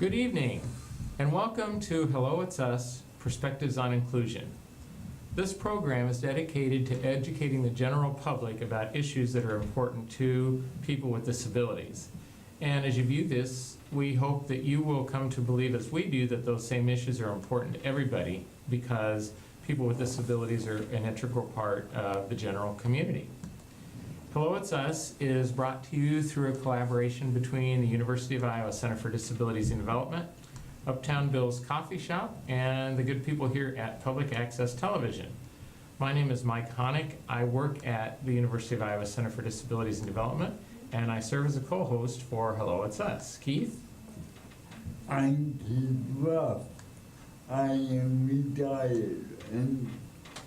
Good evening, and welcome to Hello, It's Us, Perspectives on Inclusion. This program is dedicated to educating the general public about issues that are important to people with disabilities. And as you view this, we hope that you will come to believe, as we do, that those same issues are important to everybody because people with disabilities are an integral part of the general community. Hello, It's Us is brought to you through a collaboration between the University of Iowa Center for Disabilities and Development, Uptown Bill's Coffee Shop, and the good people here at Public Access Television. My name is Mike Hoenig. I work at the University of Iowa Center for Disabilities and Development, and I serve as a co-host for Hello, It's Us. Keith? I'm Keith Ruff. I am retired and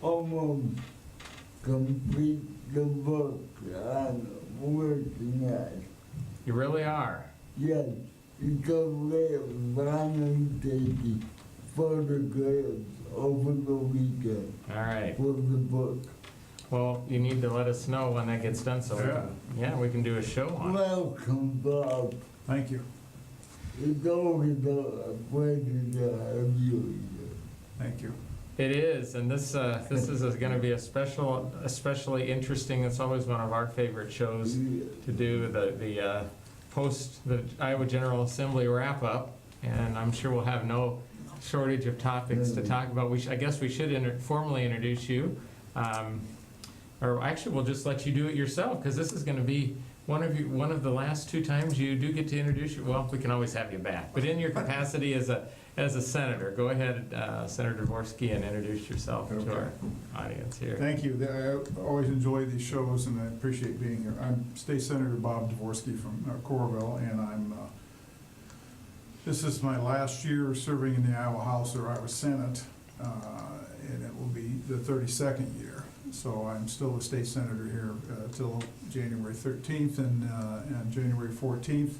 almost complete the book I'm working at. You really are. Yes, because we're taking photographs over the weekend All right. for the book. Well, you need to let us know when that gets done so we can do a show on it. Welcome, Bob. Thank you. It's always a pleasure to have you here. Thank you. It is, and this is going to be especially interesting. It's always one of our favorite shows to do, the Iowa General Assembly wrap up, and I'm sure we'll have no shortage of topics to talk about. I guess we should formally introduce you, or actually we'll just let you do it yourself, because this is going to be one of the last two times you do get to introduce you. Well, we can always have you back, but in your capacity as a senator, go ahead, Senator Dvorsky, and introduce yourself to our audience here. Thank you. I always enjoy these shows, and I appreciate being here. I'm State Senator Bob Dvorsky from D-Coralville, and this is my last year serving in the Iowa House or Iowa Senate, and it will be the 32nd year. So I'm still a state senator here till January 13th, and on January 14th,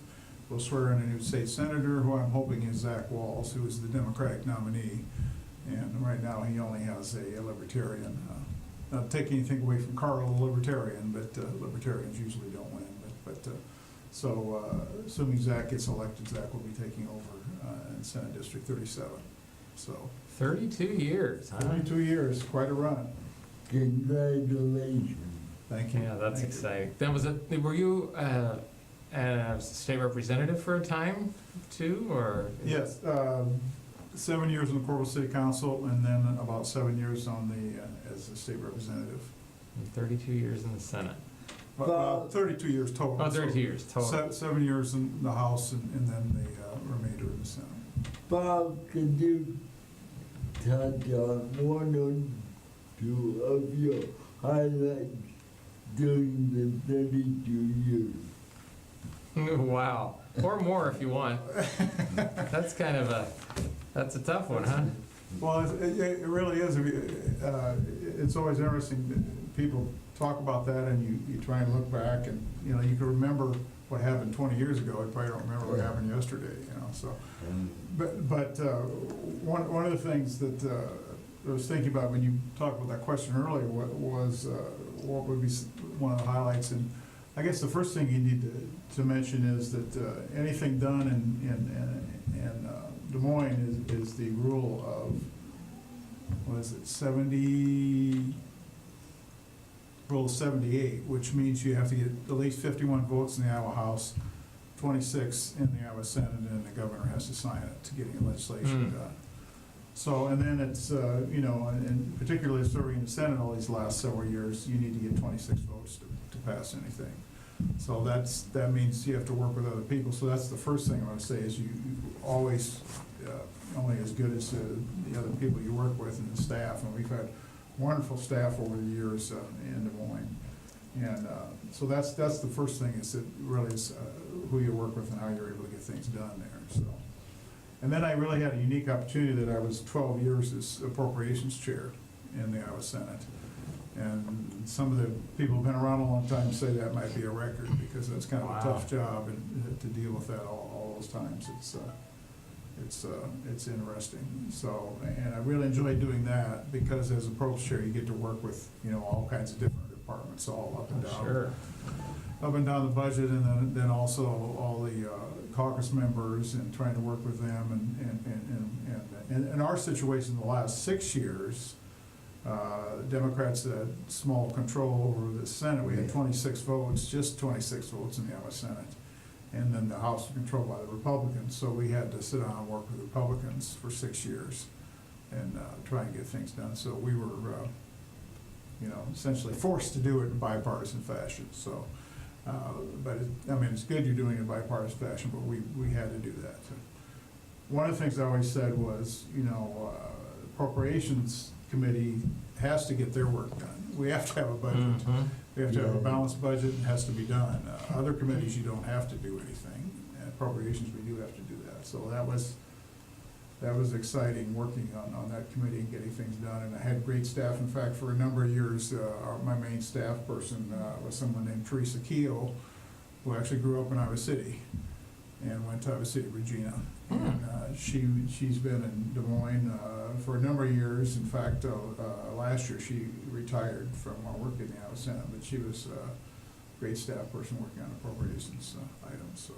we'll swear in a new state senator, who I'm hoping is Zach Walz, who is the Democratic nominee. And right now, he only has a libertarian. Not to take anything away from Carl, the libertarian, but libertarians usually don't win. So assuming Zach gets elected, Zach will be taking over in Senate District 37. So 32 years, huh? 32 years, quite a run. Congratulations. Thank you. Yeah, that's Thank you. exciting. Were you a state representative for a time too, or? Yes, 7 years on the Coralville City Council, and then about 7 years on the as a state representative. And 32 years in the Senate. 32 years total. Oh, 32 years total. 7 years in the House, and then the remainder in the Senate. Bob, could you touch on one or two of your highlights during the 32 years? Wow. Or more if you want. That's a tough one, huh? Well, it really is. It's always interesting that people talk about that, and you try and look back, and you can remember what happened 20 years ago. You probably don't remember what happened yesterday. So, but one of the things that I was thinking about when you talked about that question earlier, what would be one of the highlights, and I guess the first thing you need to mention is that anything done in Des Moines is the rule of, what is it, Rule 78, which means you have to get at least 51 votes in the Iowa House, 26 in the Iowa Senate, and the governor has to sign it to get any legislation done. So, and then it's, and particularly serving in the Senate all these last several years, you need to get 26 votes to pass anything. So that means you have to work with other people. So that's the first thing I want to say is you always only as good as the other people you work with and the staff. And we've had wonderful staff over the years in Des Moines. And so that's the first thing, is it really is who you work with and how you're able to get things done there. So. And then I really had a unique opportunity that I was 12 years as appropriations chair in the Iowa Senate. And some of the people who've been around a long time say that might be a record, because that's kind of a tough job, and to deal with that all those times. It's interesting. So, and I really enjoy doing that, because as a approach chair, you get to work with all kinds of different departments, all up and down. Sure. Up and down the budget, and then also all the caucus members and trying to work with them. And in our situation, the last 6 years, Democrats had small control over the Senate. We had 26 votes, just 26 votes in the Iowa Senate. And then the House was controlled by the Republicans, so we had to sit down and work with Republicans for 6 years and try and get things done. So we were, essentially forced to do it in bipartisan fashion. So, it's good you're doing it in bipartisan fashion, but we had to do that. So one of the things I always said was, Appropriations Committee has to get their work done. We have to have a budget. Mm-hmm. We have to have a balanced budget, and it has to be done. Other committees, you don't have to do anything. And appropriations, we do have to do that. So that was exciting, working on that committee and getting things done. And I had great staff. In fact, for a number of years, my main staff person was someone named Teresa Keogh, who actually grew up in Iowa City and went to Iowa City, Regina. And she's been in Des Moines for a number of years. In fact, last year she retired from working in the Iowa Senate, but she was a great staff person working on appropriations items. So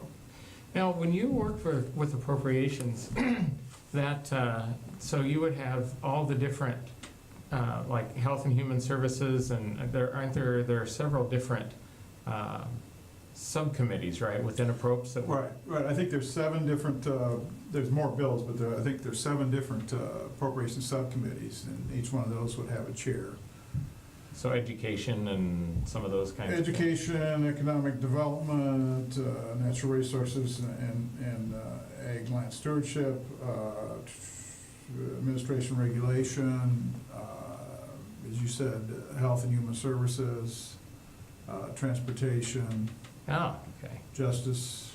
Now, when you work with appropriations, so you would have all the different, like Health and Human Services, and there are several different subcommittees, right, within approps that Right. I think there's 7 different, there's more bills, but I think there's 7 different appropriation subcommittees, and each one of those would have a chair. So education and some of those kinds of things. Education, economic development, natural resources, and ag land stewardship, administration regulation, as you said, health and human services, transportation, Okay. justice.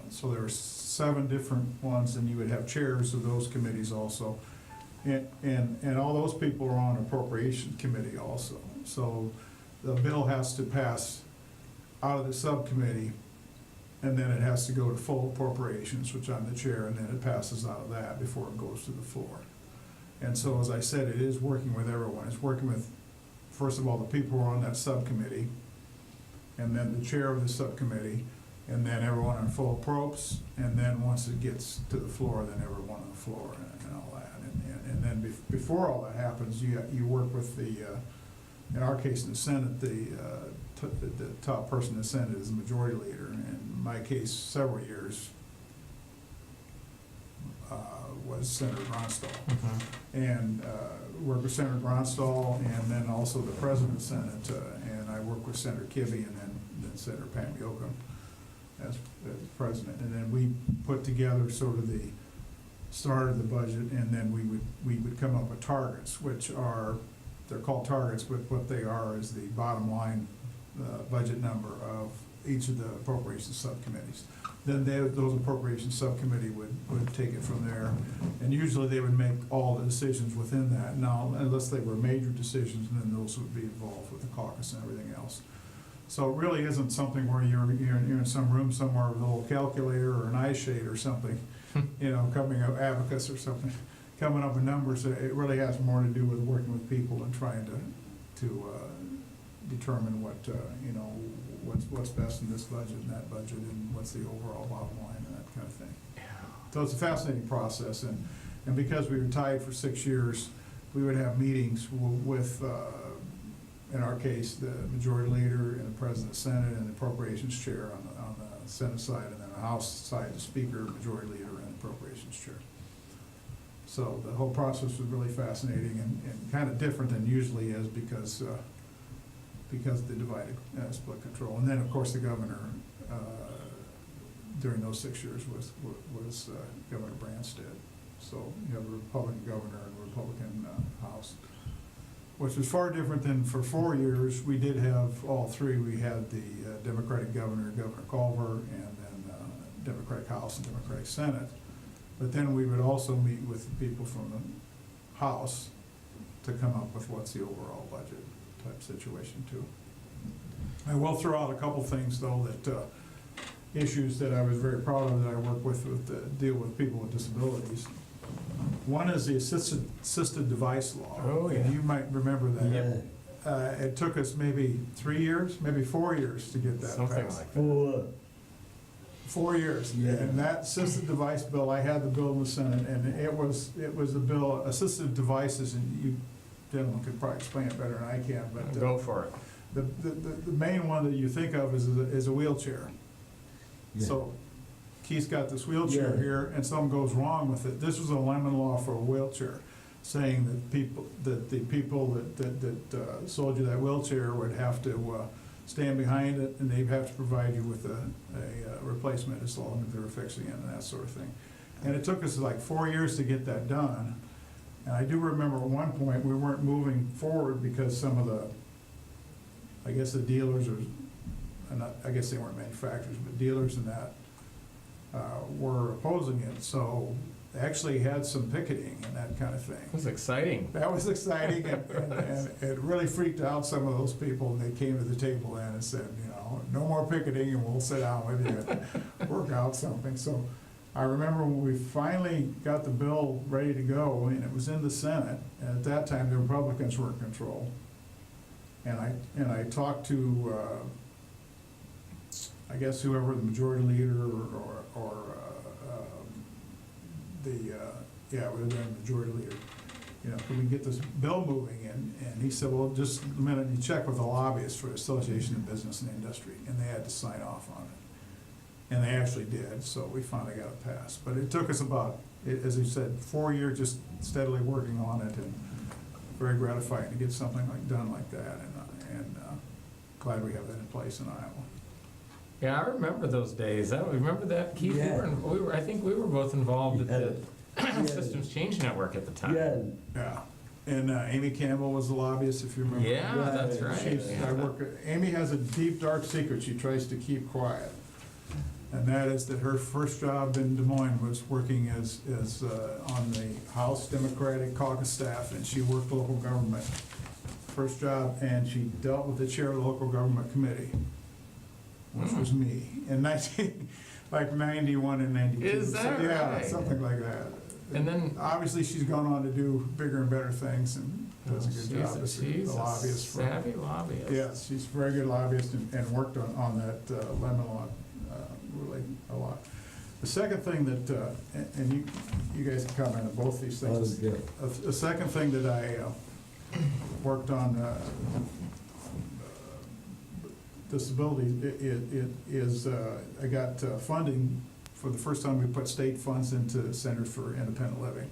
So there are 7 different ones, and you would have chairs of those committees also. And all those people are on appropriation committee also. So the bill has to pass out of the subcommittee, and then it has to go to full appropriations, which I'm the chair, and then it passes out of that before it goes to the floor. And so, as I said, it is working with everyone. It's working with, first of all, the people who are on that subcommittee, and then the chair of the subcommittee, and then everyone on full approps, and then once it gets to the floor, then everyone on the floor and all that. And then before all that happens, you work with the, in our case in the Senate, the top person in the Senate is the majority leader. And in my case, several years, was Senator Gronstal. Mm-hmm. And work with Senator Gronstal, and then also the President of the Senate, and I work with Senator Kibbe, and then Senator Pam Yoakum as President. And then we put together sort of the start of the budget, and then we would come up with targets, which are, they're called targets, but what they are is the bottom line budget number of each of the appropriations subcommittees. Then those appropriations subcommittee would take it from there, and usually they would make all the decisions within that. Now, unless they were major decisions, then those would be involved with the caucus and everything else. So it really isn't something where you're in some room somewhere with a little calculator or an eye shade or something, coming up abacus or something, coming up with numbers. It really has more to do with working with people and trying to determine what's best in this budget and that budget, and what's the overall bottom line and that kind of thing. Yeah. So it's a fascinating process, and because we were tied for 6 years, we would have meetings with, in our case, the majority leader and the President of the Senate and the appropriations chair on the Senate side, and then the House side, the Speaker, majority leader, and the appropriations chair. So the whole process was really fascinating and kind of different than usually is, because of the divided split control. And then, of course, the governor during those 6 years was Governor Branstad. So you have a Republican governor and a Republican House, which was far different than for 4 years. We did have all 3. We had the Democratic governor, Governor Culver, and then Democratic House and Democratic Senate. But then we would also meet with the people from the House to come up with what's the overall budget type situation too. I will throw out a couple things though, that issues that I was very proud of that I work with deal with people with disabilities. One is the assisted device law. Oh, yeah. And you might remember that. Yeah. It took us maybe 3 years, maybe 4 years to get that Something passed. like that. For 4 years. Yeah. And that assistive device bill, I had the bill in the Senate, and it was a bill, assistive devices, and you gentlemen could probably explain it better than I can, but Go for it. the main one that you think of is a wheelchair. Yeah. So Keith's got this wheelchair Yeah. here, and something goes wrong with it. This was a lemon law for a wheelchair, saying that the people that sold you that wheelchair would have to stand behind it, and they'd have to provide you with a replacement as long as they were fixing it and that sort of thing. And it took us like 4 years to get that done. And I do remember at one point, we weren't moving forward because some of the, I guess the dealers or, I guess they weren't manufacturers, but dealers and that were opposing it. So they actually had some picketing and that kind of thing. It was exciting. That was exciting, and it really freaked out some of those people, and they came to the table then and said, you know, no more picketing, and we'll sit down with you and work out something. So I remember when we finally got the bill ready to go, and it was in the Senate, and at that time, the Republicans were in control. And I talked to, I guess whoever the majority leader or it would have been the majority leader, you know, could we get this bill moving? And he said, well, just a minute, you check with the lobbyists for the Association of Business and Industry, and they had to sign off on it. And they actually did, so we finally got it passed. But it took us about, as you said, 4 years just steadily working on it, and very gratifying to get something done like that, and glad we have that in place in Iowa. Yeah, I remember those days. I remember that, Keith. Yeah. I think we were both involved at the Yeah. Systems Change Network at the time. Yeah, Yeah, and Amy Campbell was the lobbyist, if you remember. Yeah, that's right. She's, Yeah. Amy has a deep, dark secret she tries to keep quiet. And that is that her first job in Des Moines was working as on the House Democratic Caucus staff, and she worked local government. First job, and she dealt with the chair of the local government committee, which was me, in 91 and 92. Is that Yeah, right? something like that. And then- Obviously, she's gone on to do bigger and better things, and does a good She's job as she's a a lobbyist. savvy lobbyist. Yes, she's a very good lobbyist, and worked on that lemon law really a lot. The second thing that, and you guys can comment on both these things. Okay. The second thing that I worked on, disability, is I got funding for the first time. We put state funds into Centers for Independent Living.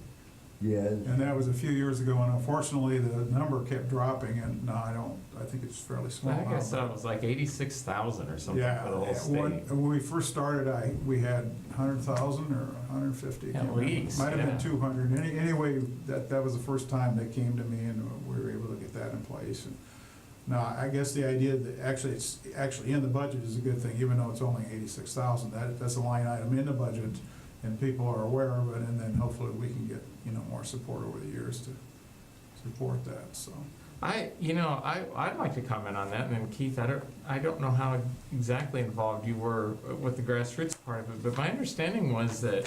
yes. And that was a few years ago, and unfortunately, the number kept dropping, and now I think it's fairly small I now. guess it was like 86,000 or something Yeah, for the whole state. when we first started, we had 100,000 or 150. I At can't remember. least, Might have yeah. been 200. Anyway, that was the first time they came to me, and we were able to get that in place. And now, I guess the idea that it's actually in the budget is a good thing, even though it's only 86,000. That's a line item in the budget, and people are aware of it, and then hopefully we can get, more support over the years to support that, so. I'd like to comment on that, and then Keith, I don't know how exactly involved you were with the grassroots part of it, but my understanding was that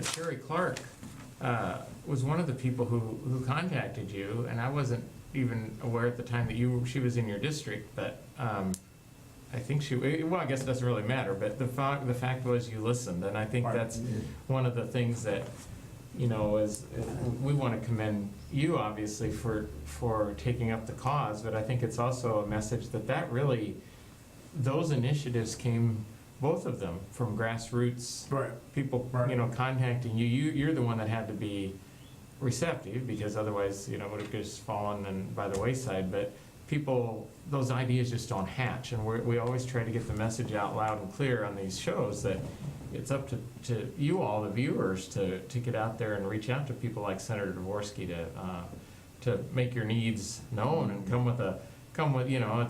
Sherry Clark was one of the people who contacted you, and I wasn't even aware at the time that she was in your district, but I think I guess it doesn't really matter, but the fact was you listened, and I think Right. that's one of the things that, is we want to commend you, obviously, for taking up the cause, but I think it's also a message that really, those initiatives came, both of them, from grassroots Right. people, Right. Contacting you. You're the one that had to be receptive, because otherwise, it would have just fallen by the wayside, but people, those ideas just don't hatch, and we always try to get the message out loud and clear on these shows that it's up to you all, the viewers, to get out there and reach out to people like Senator Dvorsky to make your needs known and come with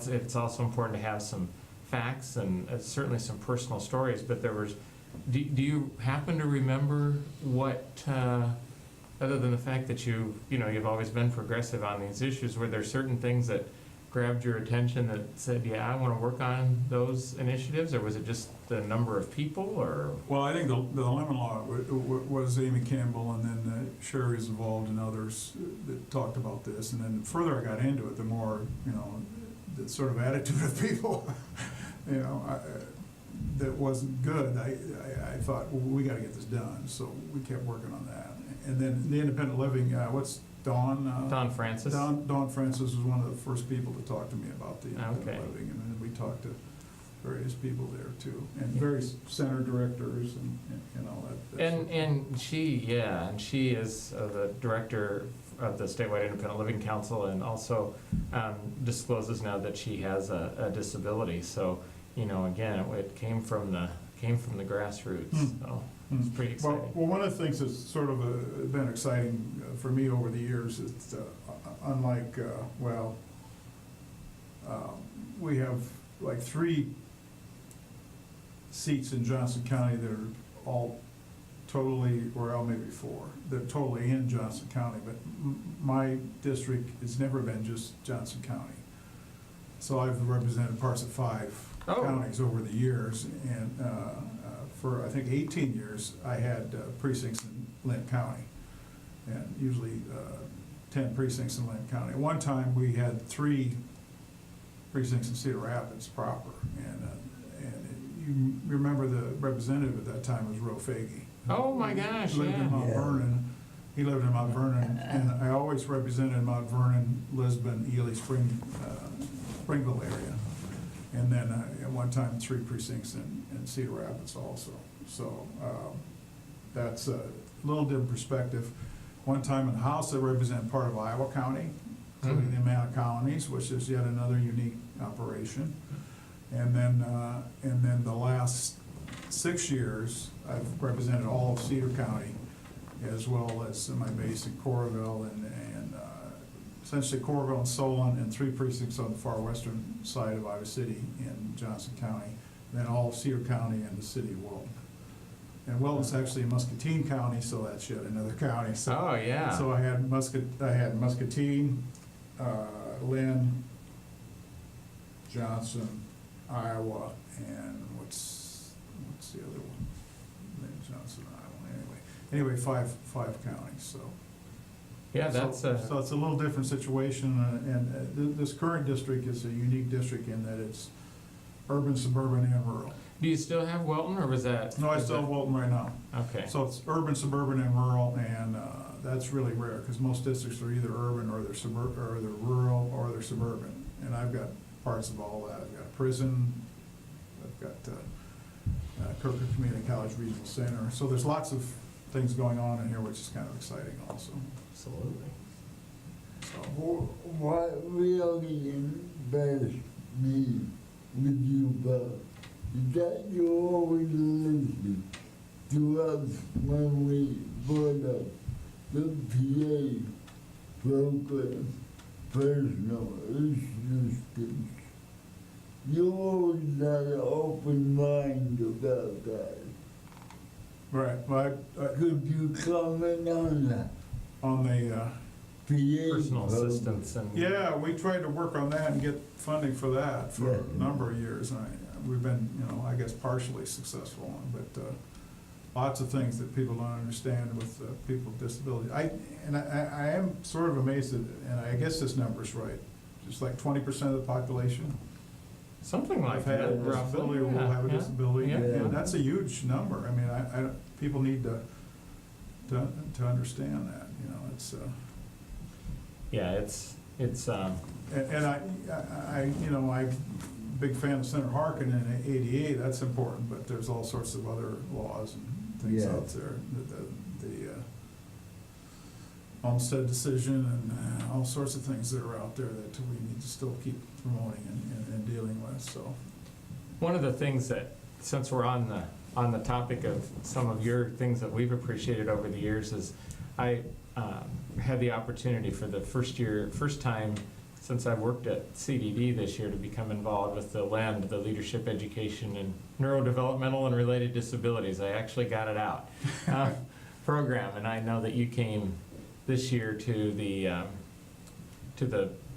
it's also important to have some facts and certainly some personal stories, but do you happen to remember what, other than the fact that you've always been progressive on these issues, were there certain things that grabbed your attention that said, yeah, I want to work on those initiatives, or was it just the number of people, or? Well, I think the lemon law was Amy Campbell, and then Sherry was involved, and others that talked about this. And then the further I got into it, the more, the sort of attitude of people, that wasn't good, I thought, well, we gotta get this done, so we kept working on that. And then the independent living, what's Dawn? Don Francis? Dawn Francis was one of the first people to talk to me about the independent Okay. living, and then we talked to various people there too, and various center directors and all that. And she is the director of the statewide independent living council, and also discloses now that she has a disability. So, again, it came from the grassroots. So it's pretty exciting. Well, one of the things that's sort of been exciting for me over the years is, unlike, we have like 3 seats in Johnson County that are all totally, or maybe 4, they're totally in Johnson County, but my district has never been just Johnson County. So I've represented parts of 5 counties over the years, and for I think 18 years I had precincts in Linn County, and usually 10 precincts in Linn County. At one time we had 3 precincts in Cedar Rapids proper, and you remember the representative at that time was Ruff. Oh my gosh, He lived in Mount Vernon. He lived in Mount Vernon, and I always represented Mount Vernon, Lisbon, Ely, Springville area. And then at one time 3 precincts in Cedar Rapids also. So that's a little different perspective. One time in the House I represented part of Iowa County, including the amount of colonies, which is yet another unique operation. And then the last 6 years, I've represented all of Cedar County, as well as my base in Coralville and essentially Coralville and Solon, and 3 precincts on the far western side of Iowa City in Johnson County, and then all of Cedar County and the city of Wilton. And Wilton's actually in Muscatine County, so that's yet another county. So, Oh, yeah. So I had Muscatine, Lynn, Johnson, Iowa, and what's the other one? Lynn, Johnson, Iowa. Anyway, five counties. So Yeah, that's so it's a little different situation, and this current district is a unique district in that it's urban, suburban, and rural. Do you still have Wilton, or was that? No, I still have Wilton right now. Okay. So it's urban, suburban, and rural, and that's really rare because most districts are either urban or they're or they're rural or they're suburban. And I've got parts of all that. I've got prison. I've got Kirkland Community College Regional Center. So there's lots of things going on in here, which is kind of exciting also. Absolutely. So What really embarrassed me with you, Bob, is that you always listen to us when we brought up the PA program, personal assistance. You always had an open mind about that. right, well, Could you comment on that? on the PA Personal program? assistance and. yeah, we tried to work on that and get funding for that for Yeah. a number of years. And we've been, I guess partially successful on, but lots of things that people don't understand with people with disabilities. I am sort of amazed at, and I guess this number's right, just like 20% of the population Something like have had a that, roughly. disability or will have a Yeah. disability. Yeah. And that's a huge number. I mean, people need to understand that, it's, Yeah, it's, and I'm a big fan of Senator Harkin and ADA, that's important, but there's all sorts of other laws and things Yeah. out there. The Olmstead decision and all sorts of things that are out there that we need to still keep promoting and dealing with, so. one of the things that, since we're on the topic of some of your things that we've appreciated over the years, is I had the opportunity for the first time since I've worked at CDD this year to become involved with the LEND, the Leadership Education and Neurodevelopmental and Related Disabilities. I actually got it out program, and I know that you came this year to the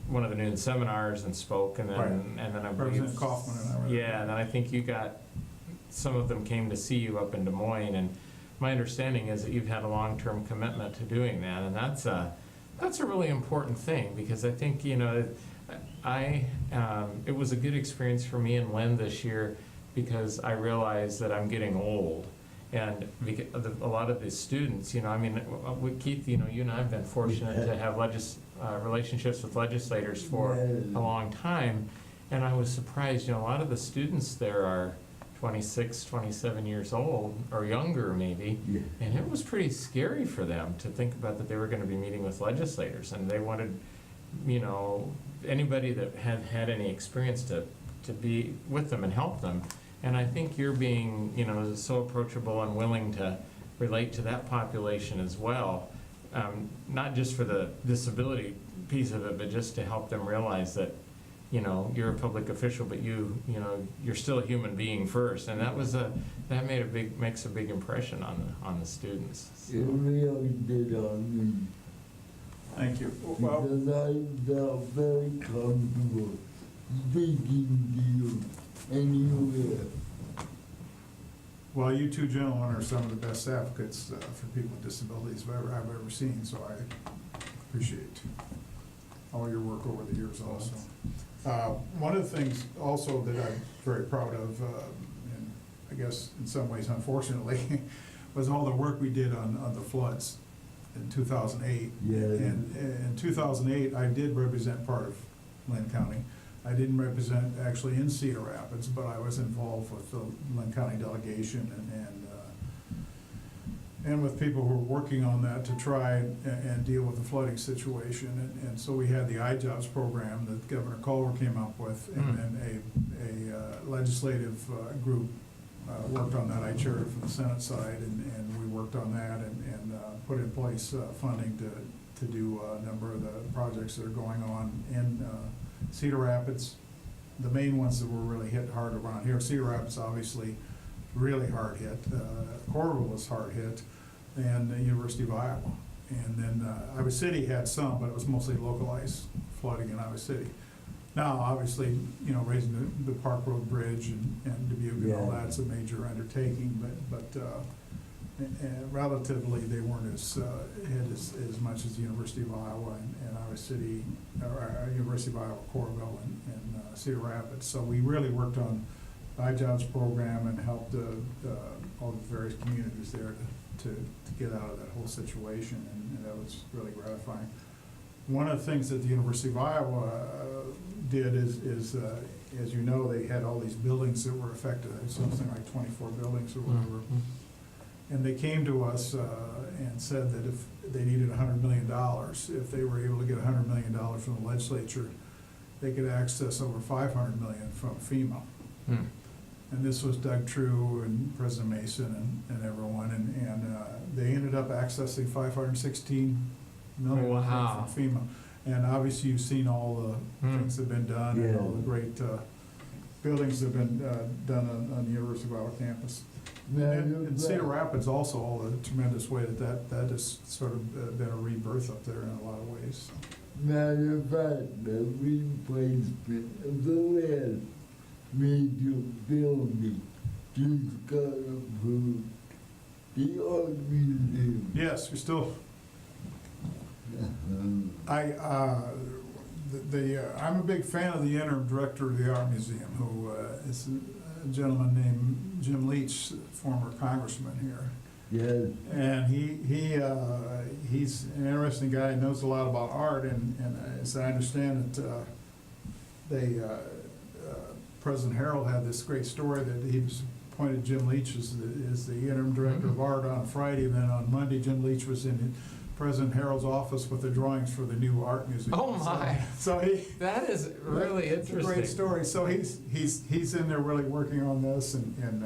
one of the noon seminars and spoke, and then Right. and then I believe Representative Kaufman and I were there. yeah, and then I think you got some of them came to see you up in Des Moines, and my understanding is that you've had a long-term commitment to doing that, and that's a really important thing, because I think it was a good experience for me and Len this year because I realize that I'm getting old. And a lot of the students, you know, I mean, Keith, you know, you and I have been fortunate to have relationships with legislators for a long time. And I was surprised, you know, a lot of the students there are 26, 27 years old, or younger maybe. Yeah. And it was pretty scary for them to think about that they were going to be meeting with legislators. And they wanted, you know, anybody that had had any experience to be with them and help them. And I think you're being, you know, so approachable and willing to relate to that population as well, not just for the disability piece of it, but just to help them realize that, you know, you're a public official, but you know, you're still a human being first. And that makes a big impression on the students. So. It really did on me. Thank you. Well, Because I felt very comfortable speaking to you anywhere. well, you two gentlemen are some of the best advocates for people with disabilities I've ever seen, so I appreciate all your work over the years also. One of the things also that I'm very proud of, and I guess in some ways unfortunately, was all the work we did on the floods in 2008. Yeah. And in 2008, I did represent part of Lynn County. I didn't represent actually in Cedar Rapids, but I was involved with the Lynn County delegation and with people who were working on that to try and deal with the flooding situation. And so we had the iJobs program that Governor Culver came up with, and then a legislative group worked on that. I chaired it from the Senate side, and we worked on that and put in place funding to do a number of the projects that are going on in Cedar Rapids. The main ones that were really hit hard around here, Cedar Rapids obviously really hard hit, Coralville was hard hit, and the University of Iowa. And then Iowa City had some, but it was mostly localized flooding in Iowa City. Now, obviously, you know, raising the Park Road Bridge and Dubuque and all that's a major undertaking, but relatively they weren't as hit as much as the University of Iowa and Iowa City, or University of Iowa, Coralville, and Cedar Rapids. So we really worked on the iJobs program and helped all the various communities there to get out of that whole situation, and that was really gratifying. One of the things that the University of Iowa did is as you know, they had all these buildings that were affected, something like 24 buildings or whatever. And they came to us and said that if they needed $100 million, if they were able to get $100 million from the legislature, they could access over $500 million from FEMA. And this was Doug True and President Mason and everyone, and they ended up accessing $516 million from FEMA. And obviously you've seen all the things that have been done and all the great buildings that have been done on the University of Iowa campus. And Cedar Rapids also, all the tremendous way that has sort of been a rebirth up there in a lot of ways. Matter of fact, the replacement of the land major building just got approved. The art museum. Yes, we still. I'm a big fan of the interim director of the art museum, who is a gentleman named Jim Leach, former congressman here. Yes. And he's an interesting guy. He knows a lot about art, and as I understand it, President Harold had this great story that he was appointed Jim Leach as the interim director of art on Friday, and then on Monday Jim Leach was in President Harold's office with the drawings for the new art museum. Oh my! So that is really interesting. It's a great story. So he's in there really working on this, and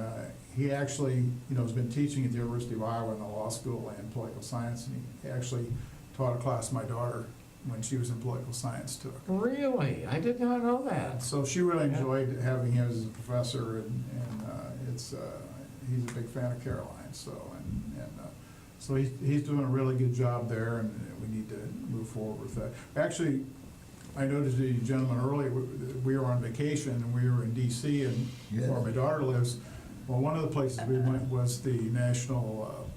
he actually, you know, has been teaching at the University of Iowa in the law school and political science, and he actually taught a class my daughter when she was in political science took. Really? I did not know that. So she really enjoyed having him as a professor, and he's a big fan of Caroline. So he's doing a really good job there, and we need to move forward with that. Actually, I noticed the gentleman earlier, we were on vacation and we were in D.C. and where my daughter lives. Well, one of the places we went was the National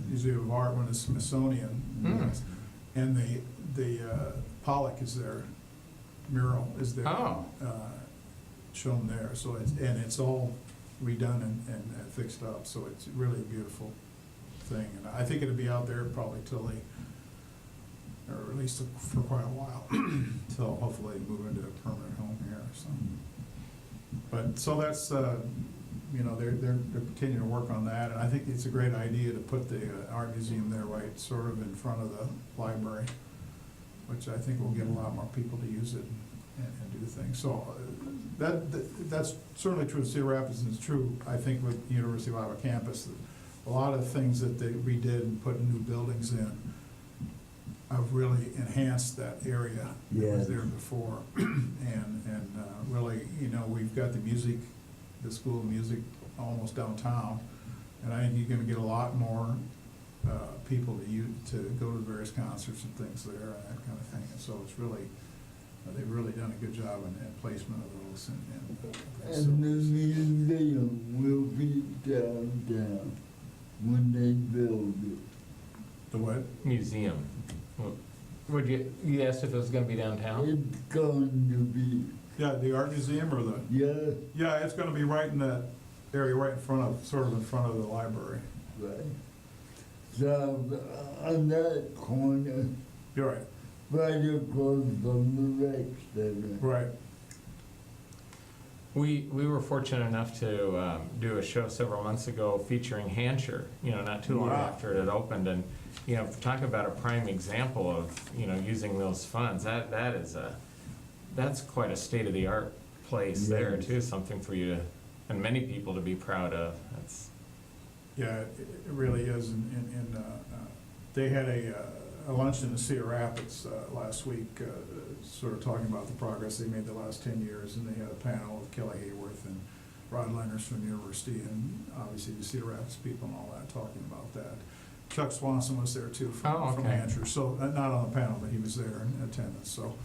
Museum of Art, when the Smithsonian, and the Pollock is there, mural is there. Oh. shown there. So it's all redone and fixed up, so it's really a beautiful thing. And I think it'll be out there probably till they, or at least for quite a while, till hopefully they move into a permanent home here or something. But, so that's, you know, they're continuing to work on that, and I think it's a great idea to put the art museum there right sort of in front of the library, which I think will get a lot more people to use it and do things. So that's certainly true of Cedar Rapids, and it's true, I think, with the University of Iowa campus. A lot of the things that they redid and put new buildings in have really enhanced that area that was there before. and really, you know, we've got the School of Music almost downtown, and I think you're gonna get a lot more people to go to various concerts and things there and that kind of thing. And so it's really, they've really done a good job in placement of those. And the museum will be downtown when they build it. The what? Museum. Would you asked if it was gonna be downtown? It's going to be, Yeah, the art museum or the? yeah, Yeah, it's gonna be right in that area, right in front of, sort of in front of the library. right. So on that corner, You're right. right across from the rec center. Right. We were fortunate enough to do a show several months ago featuring Hansher, you know, not too long Wow. after it had opened, and, you know, talk about a prime example of, you know, using those funds. That's quite a state-of-the-art place there Yes. too, something for you to, and many people to be proud of. That's, Yeah, it really is. And they had a luncheon in Cedar Rapids last week, sort of talking about the progress they made the last 10 years, and they had a panel with Kelly Hayworth and Rod Lenners from the university, and obviously the Cedar Rapids people and all that, talking about that. Chuck Swanson was there too from Hansher, so not on the panel, but he was there in attendance. So,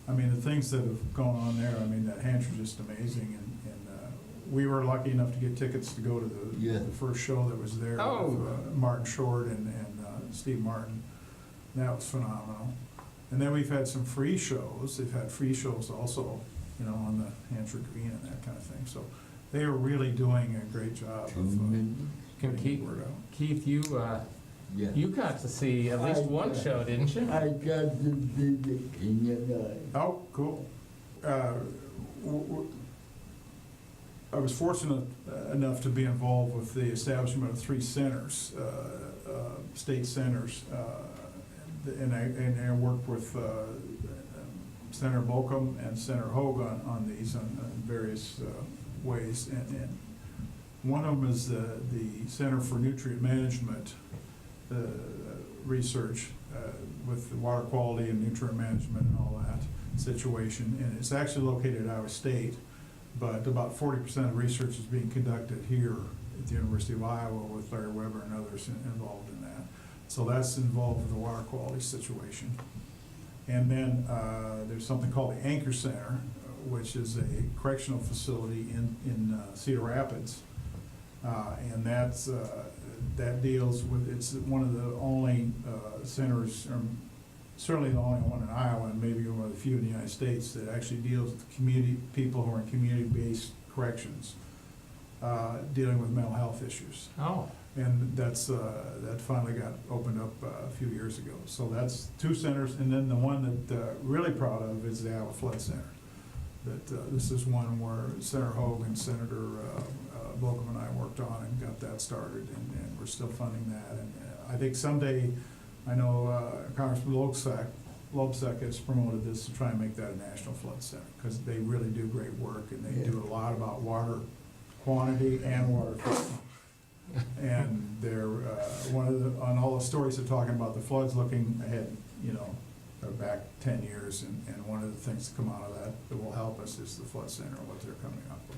I mean, the things that have gone on there, I mean, that Hansher's just amazing, and we were lucky enough to get tickets to go to the first show that was there with Martin Short and Steve Martin. That was phenomenal. And then we've had some free shows. They've had free shows also, you know, on the Hansher Green and that kind of thing. So they are really doing a great job of getting the word out. Keith, you got to see at least one show, didn't you? I got to visit King and I. Oh, cool. I was fortunate enough to be involved with the establishment of 3 centers, state centers, and I worked with Senator Bolcom and Senator Hogue on these in various ways. And one of them is the Center for Nutrient Management research with the water quality and nutrient management and all that situation. And it's actually located at Iowa State, but about 40% of research is being conducted here at the University of Iowa with Larry Weber and others involved in that. So that's involved with the water quality situation. And then there's something called the Anchor Center, which is a correctional facility in Cedar Rapids. And that deals with, it's one of the only centers, certainly the only one in Iowa, and maybe one of the few in the United States, that actually deals with community, people who are in community-based corrections, dealing with mental health issues. Oh. And that finally got opened up a few years ago. So that's 2 centers, and then the one that really proud of is the Iowa Flood Center. This is one where Senator Hogue and Senator Bolcom and I worked on and got that started, and we're still funding that. And I think someday, I know Congressman Lobsek has promoted this to try and make that a national flood center, because they really do great work, and they do a lot about water quantity and water flow. And they're on all the stories they're talking about the floods looking ahead, you know, back 10 years, and one of the things to come out of that will help us is the flood center and what they're coming up with.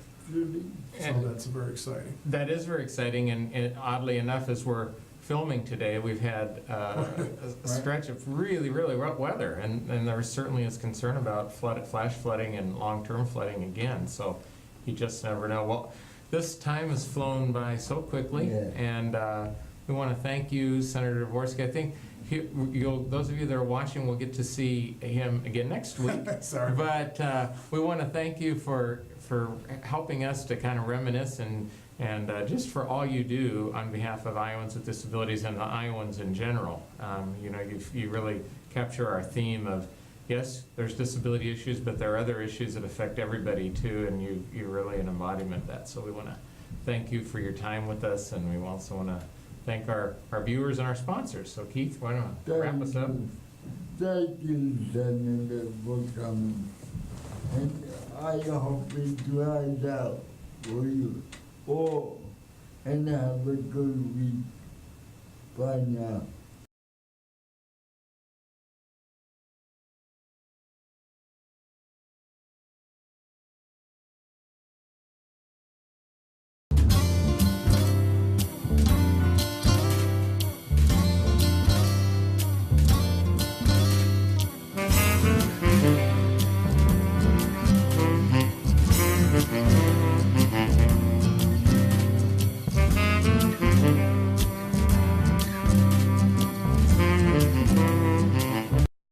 So that's very exciting. That is very exciting, and oddly enough, as we're filming today, we've had a stretch of really, really rough weather, and there certainly is concern about flash flooding and long-term flooding again, so you just never know. Well, this time has flown by so quickly, and we want to thank you, Senator Dvorsky. I think those of you that are watching will get to see him again next week. Sorry. But we want to thank you for for helping us to kind of reminisce and just for all you do on behalf of Iowans with disabilities and the Iowans in general. You know, you really capture our theme of, yes, there's disability issues, but there are other issues that affect everybody too, and you're really an embodiment of that. So we want to thank you for your time with us, and we also want to thank our viewers and our sponsors. So Keith, why don't you wrap us up? Thank you, Senator, for coming. And I hope it dries out for you all. And have a good week. Bye now.